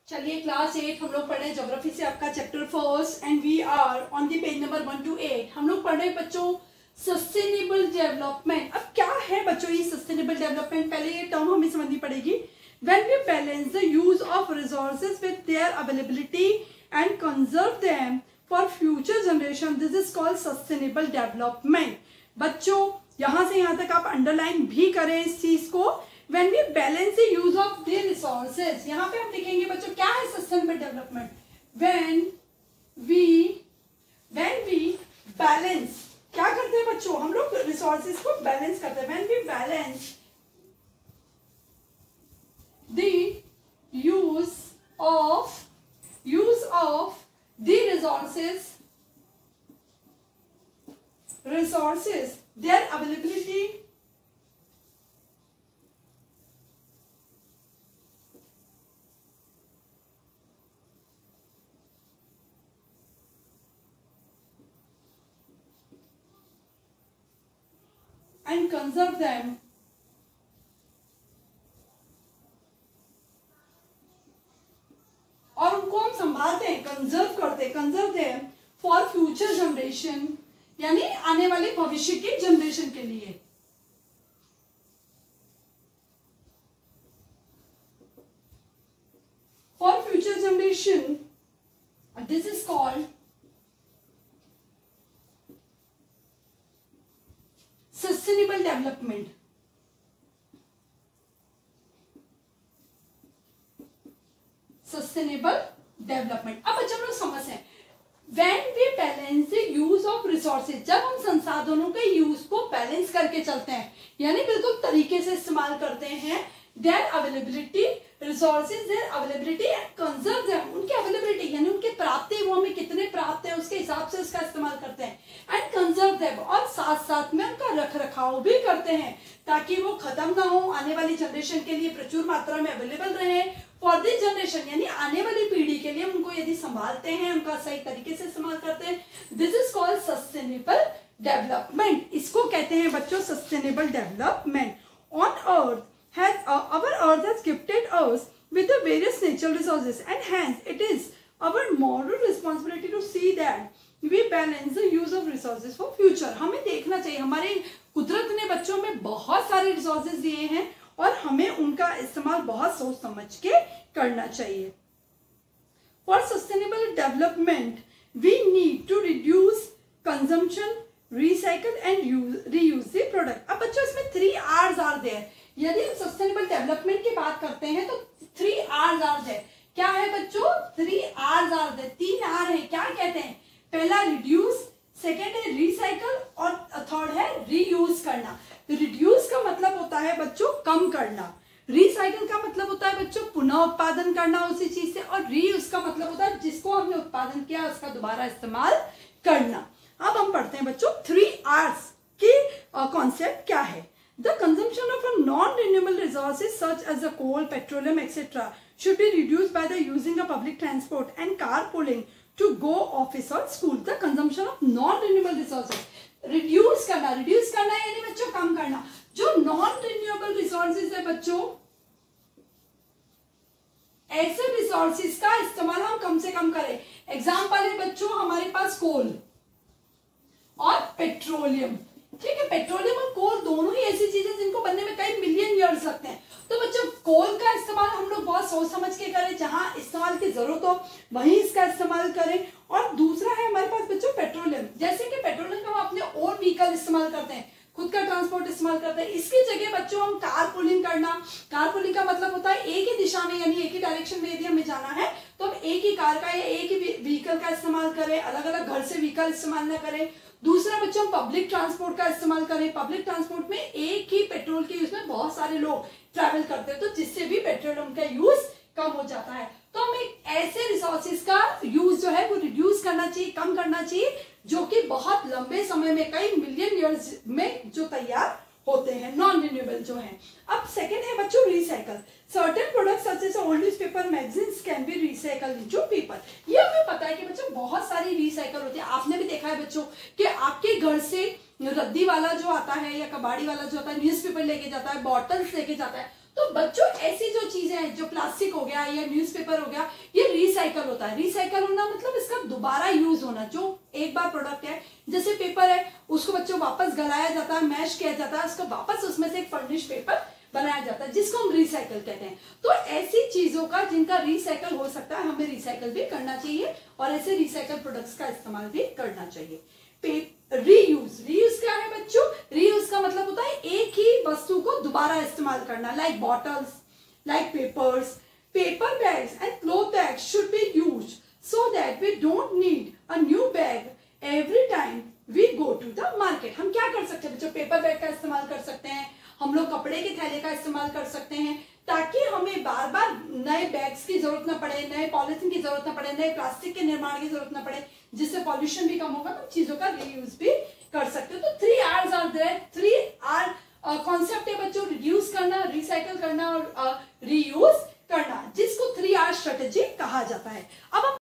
चलिए क्लास 8 हम लोग पढ़ रहे हैं ज्योग्राफी से आपका chapter first and we are on the page number 1 to 8। हम लोग पढ़ रहे हैं बच्चों सस्टेनेबल डेवलपमेंट। अब क्या है बच्चों ये सस्टेनेबल डेवलपमेंट, पहले ये टर्म हमें समझनी पड़ेगी। When we balance the use of resources with their availability and conserve them for future generation, this is called sustainable development. बच्चों यहां से यहां तक आप अंडरलाइन भी करें इस चीज को। When we balance the use of the resources, यहाँ पे हम लिखेंगे बच्चों क्या है sustainable development. when we balance, क्या करते हैं बच्चों हम लोग रिसोर्सेज को बैलेंस करते हैं। when we balance the use of the resources, their availability and conserve them और उनको हम संभालते हैं, कंजर्व करते हैं, conserve them for future generation, यानी आने वाले भविष्य की जनरेशन के लिए। For future generation this is called sustainable development. Sustainable development. अब बच्चों लोग समझते हैं when we balance the use of resources, जब हम संसाधनों के यूज को बैलेंस करके चलते हैं, यानी बिल्कुल तरीके से इस्तेमाल करते हैं, their availability resources, their availability and conserve them, उनकी अवेलेबिलिटी यानी उनके प्राप्ति, वो हमें कितने प्राप्त है उसके हिसाब से उसका इस्तेमाल करते हैं, एंड कंजर्व देम, और साथ साथ में उनका रख रखाव भी करते हैं ताकि वो खत्म ना हो, आने वाली जनरेशन के लिए प्रचुर मात्रा में अवेलेबल रहे। फॉर दिस जनरेशन यानी आने वाली पीढ़ी के लिए उनको यदि संभालते हैं, उनका सही तरीके से इस्तेमाल करते हैं, this is called sustainable development. इसको कहते हैं बच्चों sustainable development. On earth our earth has gifted us with the various natural resources and hence it is our moral responsibility to see that we balance the use of resources for future। हमें देखना चाहिए हमारे कुदरत ने बच्चों में बहुत सारे रिसोर्सेज दिए हैं और हमें उनका इस्तेमाल बहुत सोच समझ के करना चाहिए। For sustainable development we need to reduce consumption, recycle and reuse the product। अब बच्चों इसमें 3 R's are there। यदि हम सस्टेनेबल डेवलपमेंट की बात करते हैं तो 3 R's are there। क्या है बच्चों 3 R's are there, 3 R है। क्या कहते हैं, पहला रिड्यूस, सेकेंड है रिसाइकल और थर्ड है रीयूज करना। तो रिड्यूस का मतलब होता है बच्चों कम करना, रिसाइकल का मतलब होता है बच्चों पुनः उत्पादन करना उसी चीज से, और रीयूज का मतलब होता है जिसको हमने उत्पादन किया उसका दोबारा इस्तेमाल करना। अब हम पढ़ते हैं बच्चों 3 R's की कॉन्सेप्ट क्या है। The consumption of a non-renewable resources such as the coal, petroleum, etc. should be reduced by the using of public transport and carpooling to go office or school। The consumption of non-renewable resources, reduce करना यानी बच्चों कम करना। जो non-renewable resources है बच्चों, ऐसे resources का इस्तेमाल हम कम से कम करें। एग्जाम्पल है बच्चों हमारे पास कोल और पेट्रोलियम, ठीक है। पेट्रोलियम और कोल दोनों ही ऐसी चीजें जिनको बनने में कई मिलियन ईयर्स लगते हैं। तो बच्चों कोल का इस्तेमाल हम लोग बहुत सोच समझ के करें, जहां इस्तेमाल की जरूरत हो वहीं इसका इस्तेमाल करें। और दूसरा है हमारे पास बच्चों पेट्रोलियम, जैसे कि पेट्रोलियम का हम अपने और व्हीकल इस्तेमाल करते हैं, खुद का ट्रांसपोर्ट इस्तेमाल करते हैं। इसकी जगह बच्चों हम कार पुलिंग करना, कार पुलिंग का मतलब होता है एक ही दिशा में यानी एक ही डायरेक्शन में यदि हमें जाना है तो हम एक ही कार का या एक ही व्हीकल का इस्तेमाल करें, अलग अलग घर से व्हीकल इस्तेमाल न करें। दूसरा बच्चों हम पब्लिक ट्रांसपोर्ट का इस्तेमाल करें। पब्लिक ट्रांसपोर्ट में एक ही पेट्रोल के यूज में बहुत सारे लोग ट्रैवल करते हैं, तो जिससे भी पेट्रोलियम का यूज कम हो जाता है। तो हमें ऐसे रिसोर्सेज का यूज जो है वो रिड्यूस करना चाहिए, कम करना चाहिए, जो कि बहुत लंबे समय में कई मिलियन ईयर्स में जो तैयार होते हैं, नॉन रिन्यूएबल जो है। अब सेकेंड है बच्चों recycle. Certain products such as old newspaper magazines can be recycled into paper. ये हमें पता है कि बच्चों बहुत सारी रिसाइकल होती है। आपने भी देखा है बच्चों कि आपके घर से रद्दी वाला जो आता है या कबाड़ी वाला जो आता है न्यूज़पेपर लेके जाता है, बॉटल्स लेके जाता है, तो तो बच्चों ऐसी जो चीजें हैं, जो प्लास्टिक हो गया या न्यूज़पेपर हो गया, ये रिसाइकल होता है। रिसाइकल होना मतलब इसका दोबारा यूज होना। जो एक बार प्रोडक्ट है, जैसे पेपर है, उसको बच्चों वापस गलाया जाता है, मैश किया जाता है, उसको वापस उसमें से एक फर्निश पेपर बनाया जाता है, जिसको हम रिसाइकल कहते हैं। तो ऐसी चीजों का जिनका रिसाइकल हो सकता है, हमें रिसाइकल भी करना चाहिए और ऐसे रिसाइकल प्रोडक्ट्स का इस्तेमाल भी करना चाहिए। रीयूज, रीयूज क्या है बच्चों? रीयूज का मतलब होता है एक ही वस्तु को दोबारा इस्तेमाल करना। Like bottles, like papers, paper bags and cloth bags should be used so that we don't need a new bag every time we go to the market. हम क्या कर सकते हैं बच्चों? पेपर बैग का इस्तेमाल कर सकते हैं, हम लोग कपड़े के थैले का इस्तेमाल कर सकते हैं, ताकि हमें बार बार नए बैग्स की जरूरत ना पड़े, नए पॉलिथीन की जरूरत ना पड़े, नए प्लास्टिक के निर्माण की जरूरत ना पड़े, जिससे पॉल्यूशन भी कम होगा। तो चीजों का रीयूज भी कर सकते हो। तो 3 R's are there. 3 R concept है बच्चों, रिड्यूस करना, रिसाइकल करना और रीयूज करना, जिसको 3 R स्ट्रेटेजी कहा जाता है। अब